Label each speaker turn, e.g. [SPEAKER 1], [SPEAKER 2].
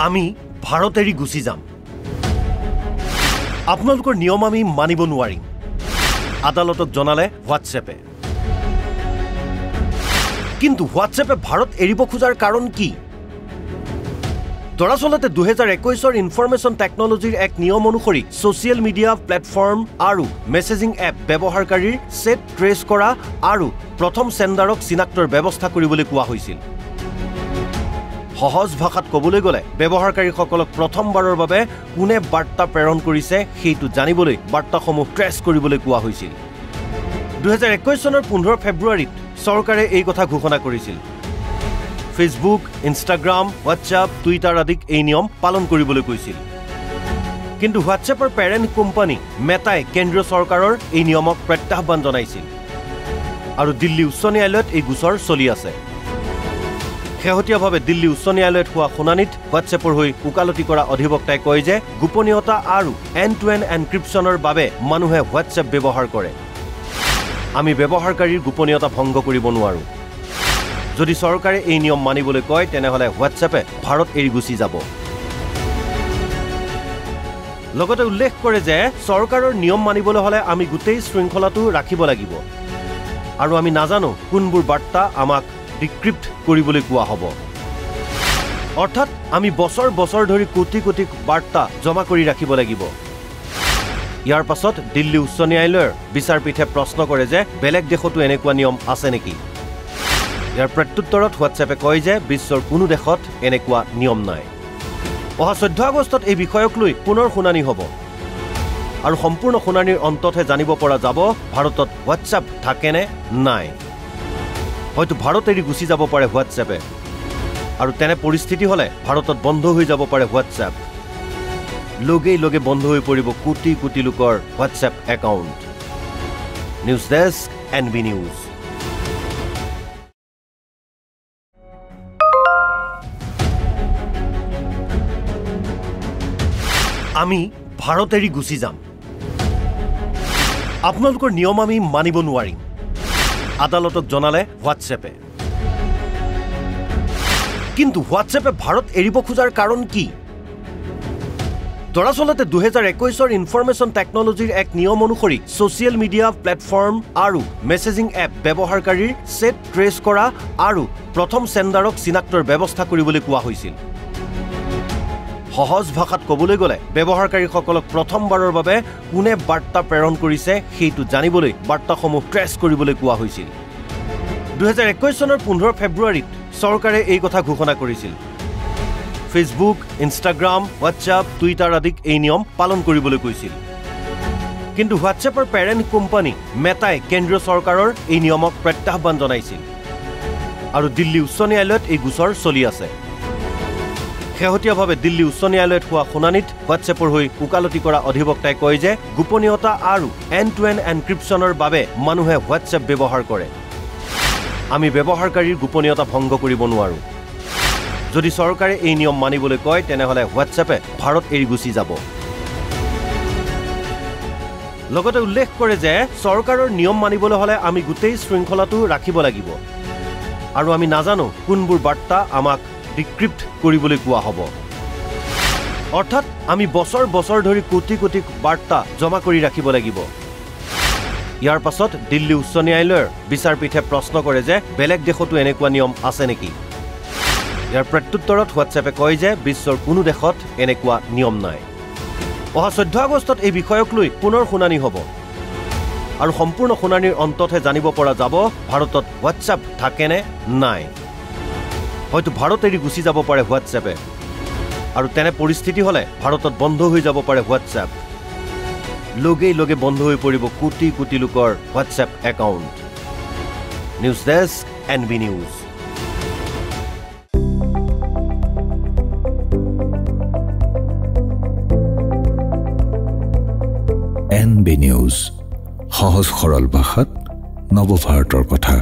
[SPEAKER 1] আমি ভাৰত এৰি গুচি যাম। আপোনালোকৰ নিয়ম আমি মানিব নোৱাৰিম, আদালতক জনালে হোৱাটছএপে। কিন্তু হোৱাটছএপে ভাৰত এৰিব খোজাৰ কাৰণ কি? দৰাচলতে 2021 ইনফৰমেশ্যন টেকনলজিৰ এক নিয়ম অনুসৰি ছ'চিয়েল মিডিয়া প্লেটফৰ্ম আৰু মেছেজিং এপ ব্যৱহাৰকাৰীৰ ছেট ট্ৰেছ কৰা আৰু প্ৰথম চেণ্ডাৰক চিনাক্তৰ ব্যৱস্থা কৰিবলৈ কোৱা হৈছিল। সহজ ভাষাত ক'বলৈ গ'লে ব্যৱহাৰকাৰীসকলক প্ৰথমবাৰৰ বাবে কোনে বাৰ্তা প্ৰেৰণ কৰিছে সেইটো জানিবলৈ বাৰ্তাসমূহ ট্ৰেছ কৰিবলৈ কোৱা হৈছিল। 2021 চনৰ 15 ফেব্ৰুৱাৰীত চৰকাৰে এই কথা ঘোষণা কৰিছিল। ফেচবুক, ইনষ্টাগ্ৰাম, হোৱাটছএপ, টুইটাৰ আদিক এই নিয়ম পালন কৰিবলৈ কৈছিল। কিন্তু হোৱাটছএপৰ পেৰেণ্ট কোম্পানী মেটাই কেন্দ্ৰীয় চৰকাৰৰ এই নিয়মক প্ৰত্যাহ্বান জনাইছিল আৰু দিল্লী উচ্চ ন্যায়ালয়ত এই গোচৰ চলি আছে। শেহতীয়াভাৱে দিল্লী উচ্চ ন্যায়ালয়ত হোৱা শুনানিত হোৱাটছএপৰ হৈ ওকালতি কৰা অধিবক্তাই কয় যে গোপনীয়তা আৰু এণ্ড টু এণ্ড এনক্ৰিপশ্যনৰ বাবে মানুহে হোৱাটছএপ ব্যৱহাৰ কৰে। আমি ব্যৱহাৰকাৰীৰ গোপনীয়তা ভংগ কৰিব নোৱাৰোঁ। যদি চৰকাৰে এই নিয়ম মানিবলৈ কয় তেনেহ'লে হোৱাটছএপে ভাৰত এৰি গুচি যাব। লগতে উল্লেখ কৰে যে চৰকাৰৰ নিয়ম মানিবলৈ হ'লে আমি গোটেই শৃংখলাটো ৰাখিব লাগিব আৰু আমি নাজানো কোনবোৰ বাৰ্তা আমাক ডিক্ৰিপ্ট কৰিবলৈ কোৱা হ'ব। অৰ্থাৎ আমি বছৰ বছৰ ধৰি কোটি কোটি বাৰ্তা জমা কৰি ৰাখিব লাগিব। ইয়াৰ পাছত দিল্লী উচ্চ ন্যায়ালয়ৰ বিচাৰপীঠে প্ৰশ্ন কৰে যে বেলেগ দেশতো এনেকুৱা নিয়ম আছে নেকি? ইয়াৰ প্ৰত্যুত্তৰত হোৱাটছএপে কয় যে বিশ্বৰ কোনো দেশত এনেকুৱা নিয়ম নাই। অহা 14 আগষ্টত এই বিষয়ক লৈ পুনৰ শুনানি হ'ব আৰু সম্পূৰ্ণ শুনানিৰ অন্ততহে জানিব পৰা যাব ভাৰতত হোৱাটছএপ থাকেনে নাই। হয়তো ভাৰত এৰি গুচি যাব পাৰে হোৱাটছএপে আৰু তেনে পৰিস্থিতি হ'লে ভাৰতত বন্ধ হৈ যাব পাৰে হোৱাটছএপ। লগে লগে বন্ধ হৈ পৰিব কোটি কোটি লোকৰ WhatsApp account. News desk NB news. আমি ভাৰত এৰি গুচি যাম। আপোনালোকৰ নিয়ম আমি মানিব নোৱাৰিম, আদালতক জনালে হোৱাটছএপে। কিন্তু হোৱাটছএপে ভাৰত এৰিব খোজাৰ কাৰণ কি? দৰাচলতে 2021 ইনফৰমেশ্যন টেকনলজিৰ এক নিয়ম অনুসৰি ছ'চিয়েল মিডিয়া প্লেটফৰ্ম আৰু মেছেজিং এপ ব্যৱহাৰকাৰীৰ ছেট ট্ৰেছ কৰা আৰু প্ৰথম চেণ্ডাৰক চিনাক্তৰ ব্যৱস্থা কৰিবলৈ কোৱা হৈছিল। সহজ ভাষাত ক'বলৈ গ'লে ব্যৱহাৰকাৰীসকলক প্ৰথমবাৰৰ বাবে কোনে বাৰ্তা প্ৰেৰণ কৰিছে সেইটো জানিবলৈ বাৰ্তাসমূহ ট্ৰেছ কৰিবলৈ কোৱা হৈছিল। 2021 চনৰ 15 ফেব্ৰুৱাৰীত চৰকাৰে এই কথা ঘোষণা কৰিছিল। ফেচবুক, ইনষ্টাগ্ৰাম, হোৱাটছএপ, টুইটাৰ আদিক এই নিয়ম পালন কৰিবলৈ কৈছিল। কিন্তু হোৱাটছএপৰ পেৰেণ্ট কোম্পানী মেটাই কেন্দ্ৰীয় চৰকাৰৰ এই নিয়মক প্ৰত্যাহ্বান জনাইছিল আৰু দিল্লী উচ্চ ন্যায়ালয়ত এই গোচৰ চলি আছে। শেহতীয়াভাৱে দিল্লী উচ্চ ন্যায়ালয়ত হোৱা শুনানিত হোৱাটছএপৰ হৈ ওকালতি কৰা অধিবক্তাই কয় যে গোপনীয়তা আৰু এণ্ড টু এণ্ড এনক্ৰিপশ্যনৰ বাবে মানুহে হোৱাটছএপ ব্যৱহাৰ কৰে। আমি ব্যৱহাৰকাৰীৰ গোপনীয়তা ভংগ কৰিব নোৱাৰোঁ। যদি চৰকাৰে এই নিয়ম মানিবলৈ কয় তেনেহ'লে হোৱাটছএপে ভাৰত এৰি গুচি যাব। লগতে উল্লেখ কৰে যে চৰকাৰৰ নিয়ম মানিবলৈ হ'লে আমি গোটেই শৃংখলাটো ৰাখিব লাগিব আৰু আমি নাজানো কোনবোৰ বাৰ্তা আমাক ডিক্ৰিপ্ট কৰিবলৈ কোৱা হ'ব। অৰ্থাৎ আমি বছৰ বছৰ ধৰি কোটি কোটি বাৰ্তা জমা কৰি ৰাখিব লাগিব। ইয়াৰ পাছত দিল্লী উচ্চ ন্যায়ালয়ৰ বিচাৰপীঠে প্ৰশ্ন কৰে যে বেলেগ দেশতো এনেকুৱা নিয়ম আছে নেকি? ইয়াৰ প্ৰত্যুত্তৰত হোৱাটছএপে কয় যে বিশ্বৰ কোনো দেশত এনেকুৱা নিয়ম নাই। অহা 14 আগষ্টত এই বিষয়ক লৈ পুনৰ শুনানি হ'ব আৰু সম্পূৰ্ণ শুনানিৰ অন্ততহে জানিব পৰা যাব ভাৰতত হোৱাটছএপ থাকেনে নাই। হয়তো ভাৰত এৰি গুচি যাব পাৰে হোৱাটছএপে আৰু তেনে পৰিস্থিতি হ'লে ভাৰতত বন্ধ হৈ যাব পাৰে হোৱাটছএপ। লগে লগে বন্ধ হৈ পৰিব কোটি কোটি লোকৰ WhatsApp account. News desk NB news.
[SPEAKER 2] NB news, সহজ সৰল ভাষাত নৱভাৰতৰ কথা।